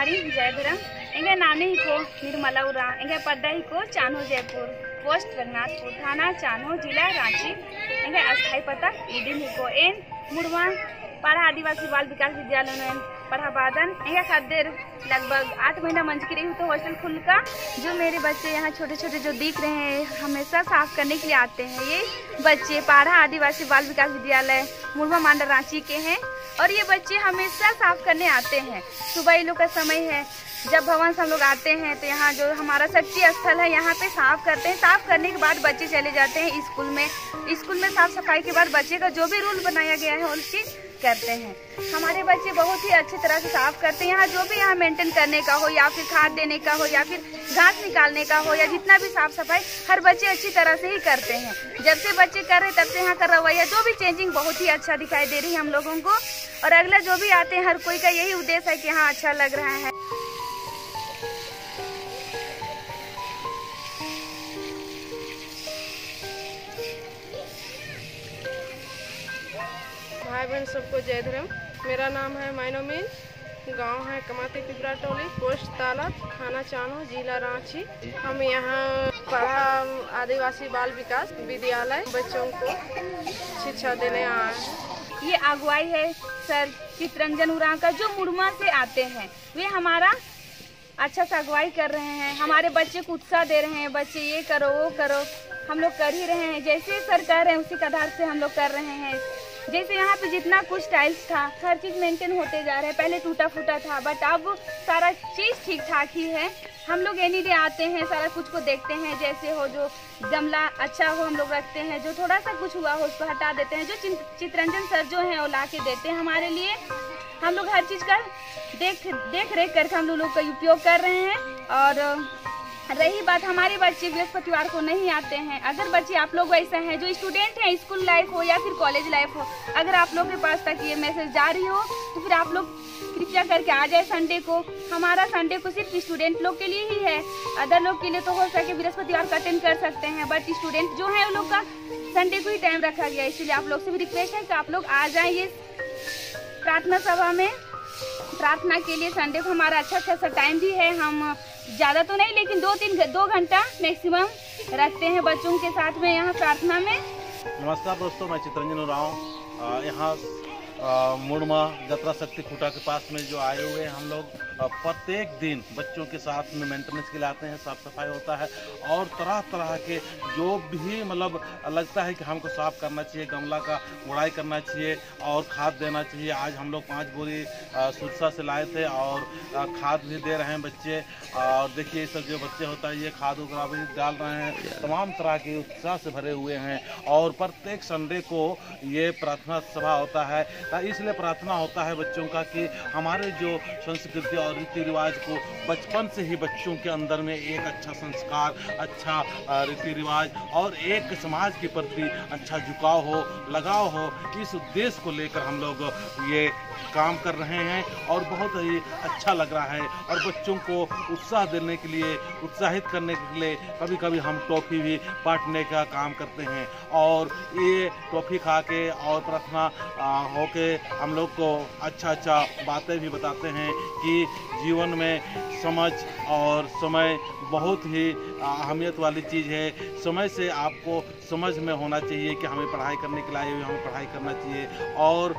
कुमारी जयधरम इंगे नानी को निर्मला उरा इंगे पद्दा को चानो जयपुर पोस्ट रंगनाथपुर थाना चानो जिला रांची इंगे अस्थायी पता ईडी को एन मुड़वा पारा आदिवासी बाल विकास विद्यालय में पढ़ा बादन इंगे खातिर लगभग 8 महीना मंच की रही हूँ। तो हॉस्टल खुल का जो मेरे बच्चे यहाँ छोटे छोटे जो दिख रहे हैं हमेशा साफ करने के लिए आते हैं। ये बच्चे पारा आदिवासी बाल विकास विद्यालय मुड़वा मांडा रांची के हैं और ये बच्चे हमेशा साफ करने आते हैं। सुबह ये लोग का समय है जब भवन से हम लोग आते हैं तो यहाँ जो हमारा शक्ति स्थल है यहाँ पे साफ करते हैं। साफ करने के बाद बच्चे चले जाते हैं स्कूल में साफ सफाई के बाद बच्चे का जो भी रूल बनाया गया है वो चीज करते हैं। हमारे बच्चे बहुत ही अच्छी तरह से साफ करते हैं। यहाँ जो भी यहाँ मेंटेन करने का हो या फिर खाद देने का हो या फिर घास निकालने का हो या जितना भी साफ सफाई हर बच्चे अच्छी तरह से ही करते हैं। जब से बच्चे कर रहे तब से यहाँ का रवैया जो भी चेंजिंग बहुत ही अच्छा दिखाई दे रही है हम लोगों को। और अगला जो भी आते हैं हर कोई का यही उद्देश्य है कि हाँ अच्छा लग रहा है। भाई बहन सबको जय धर्म। मेरा नाम है माइनोमीन, गांव है कमाती पिपरा टोली, पोस्ट ताला, थाना चानो, जिला रांची। हम यहाँ पढ़ा आदिवासी बाल विकास विद्यालय बच्चों को शिक्षा देने आए हैं। ये अगुवाई है सर चितरंजन उरांव का जो मुड़मा से आते हैं। वे हमारा अच्छा सा अगुवाई कर रहे हैं, हमारे बच्चे को उत्साह दे रहे हैं। बच्चे ये करो वो करो, हम लोग कर ही रहे हैं जैसे सर कर रहे हैं उसी के आधार से हम लोग कर रहे हैं। जैसे यहाँ पे जितना कुछ टाइल्स था हर चीज़ मेंटेन होते जा रहा है। पहले टूटा फूटा था बट अब सारा चीज़ ठीक ठाक ही है। हम लोग एनी डे आते हैं, सारा कुछ को देखते हैं। जैसे हो जो गमला अच्छा हो हम लोग रखते हैं, जो थोड़ा सा कुछ हुआ हो उसको हटा देते हैं। जो चितरंजन सर जो हैं वो ला के देते हैं हमारे लिए। हम लोग हर चीज़ का देख रेख करके हम लोग का उपयोग कर रहे हैं। और रही बात हमारे बच्चे बृहस्पतिवार को नहीं आते हैं। अगर बच्चे आप लोग वैसा हैं जो स्टूडेंट हैं, स्कूल लाइफ हो या फिर कॉलेज लाइफ हो, अगर आप लोग के पास तक ये मैसेज जा रही हो तो फिर आप लोग कृपया करके आ जाए संडे को। हमारा संडे को सिर्फ स्टूडेंट लोग के लिए ही है, अदर लोग के लिए तो हो सके बृहस्पतिवार का अटेंड कर सकते हैं बट स्टूडेंट जो है वो लोग का संडे को ही टाइम रखा गया। इसलिए आप लोग से भी रिक्वेस्ट है कि आप लोग आ जाए ये प्रार्थना सभा में। प्रार्थना के लिए संडे को हमारा अच्छा सा टाइम भी है। हम ज़्यादा तो नहीं लेकिन 2 घंटा मैक्सिमम रखते हैं बच्चों के साथ में यहाँ प्रार्थना में। नमस्कार दोस्तों, मैं चितरंजन उरांव यहाँ मुड़मा जतरा शक्ति खूटा के पास में जो आए हुए हैं। हम लोग प्रत्येक दिन बच्चों के साथ में मेंटेनेंस के लिए आते हैं, साफ सफाई होता है और तरह तरह के जो भी मतलब लगता है कि हमको साफ करना चाहिए, गमला का गुड़ाई करना चाहिए और खाद देना चाहिए। आज हम लोग 5 बोरी सुरसा से लाए थे और खाद भी दे रहे हैं बच्चे। और देखिए ये सब जो बच्चे होता है ये खाद वगैरह भी डाल रहे हैं, तमाम तरह के उत्साह से भरे हुए हैं। और प्रत्येक संडे को ये प्रार्थना सभा होता है, इसलिए प्रार्थना होता है बच्चों का कि हमारे जो संस्कृति और रीति रिवाज को बचपन से ही बच्चों के अंदर में एक अच्छा संस्कार, अच्छा रीति रिवाज और एक समाज के प्रति अच्छा झुकाव हो, लगाव हो, इस उद्देश्य को लेकर हम लोग ये काम कर रहे हैं और बहुत ही अच्छा लग रहा है। और बच्चों को उत्साह देने के लिए, उत्साहित करने के लिए कभी कभी हम टॉफ़ी भी बांटने का काम करते हैं। और ये टॉफ़ी खा के और प्रार्थना होके हम लोग को अच्छा बातें भी बताते हैं कि जीवन में समझ और समय बहुत ही अहमियत वाली चीज़ है। समय से आपको समझ में होना चाहिए कि हमें पढ़ाई करने के लिए हमें पढ़ाई करना चाहिए। और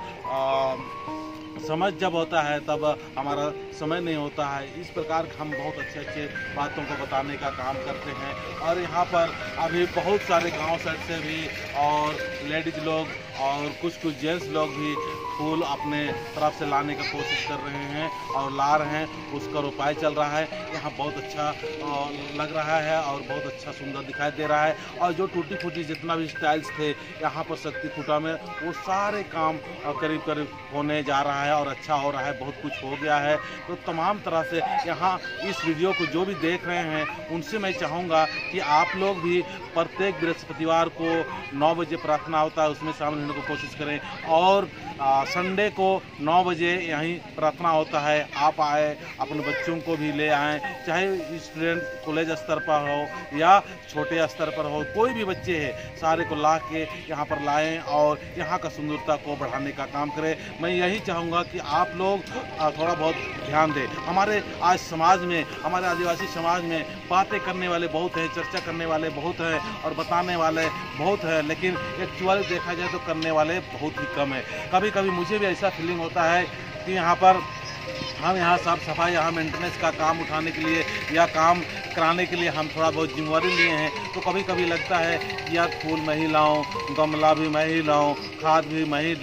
समझ जब होता है तब हमारा समय नहीं होता है। इस प्रकार हम बहुत अच्छे बातों को बताने का काम करते हैं। और यहाँ पर अभी बहुत सारे गांव साइड से भी और लेडीज लोग और कुछ जेंट्स लोग भी फूल अपने तरफ से लाने का कोशिश कर रहे हैं और ला रहे हैं, उसका रोपाई चल रहा है। यहाँ बहुत अच्छा लग रहा है और बहुत अच्छा सुंदर दिखाई दे रहा है। और जो टूटी फूटी जितना भी स्टाइल्स थे यहाँ पर शक्ति खूटा में, वो सारे काम करीब होने जा रहा है और अच्छा हो रहा है, बहुत कुछ हो गया है। तो तमाम तरह से यहाँ इस वीडियो को जो भी देख रहे हैं उनसे मैं चाहूँगा कि आप लोग भी प्रत्येक बृहस्पतिवार को 9 बजे प्रार्थना होता है, उसमें शामिल होने की कोशिश करें। और संडे को 9 बजे यहीं प्रार्थना होता है। आप आए, अपने बच्चों को भी ले आएँ, चाहे स्टूडेंट कॉलेज स्तर पर हो या छोटे स्तर पर हो, कोई भी बच्चे हैं सारे को ला के यहाँ पर लाएं और यहाँ का सुंदरता को बढ़ाने का काम करें। मैं यही चाहूँगा कि आप लोग थोड़ा बहुत ध्यान दें। हमारे आज समाज में, हमारे आदिवासी समाज में बातें करने वाले बहुत हैं, चर्चा करने वाले बहुत हैं और बताने वाले बहुत हैं, लेकिन एक्चुअली देखा जाए तो करने वाले बहुत ही कम है। कभी कभी मुझे भी ऐसा फीलिंग होता है कि यहाँ पर हम यहाँ साफ सफाई, यहाँ मेंटेनेंस का काम उठाने के लिए या काम कराने के लिए हम थोड़ा बहुत जिम्मेवारी लिए हैं, तो कभी कभी लगता है कि यार फूल मैं ही लाऊं, गमला भी मैं ही लाऊं, खाद भी मैं ही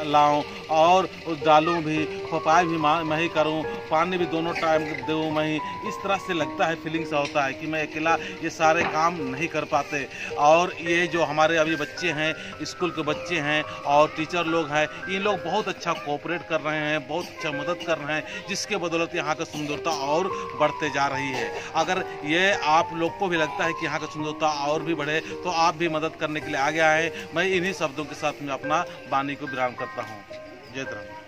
लाऊं और उस डालूं भी, पपाई भी मैं ही करूं, पानी भी दोनों टाइम दूं मैं ही। इस तरह से लगता है, फीलिंग सा होता है कि मैं अकेला ये सारे काम नहीं कर पाते। और ये जो हमारे अभी बच्चे हैं, स्कूल के बच्चे हैं और टीचर लोग हैं, इन लोग बहुत अच्छा कोऑपरेट कर रहे हैं, बहुत अच्छा मदद कर रहे हैं, जिसके बदौलत यहाँ का सुंदरता और बढ़ते जा रही है। अगर ये आप लोग को भी लगता है कि यहाँ का सुंदरता और भी बढ़े तो आप भी मदद करने के लिए आगे आए। मैं इन्हीं शब्दों के साथ में अपना वाणी को विराम करता हूँ। जय धर्म।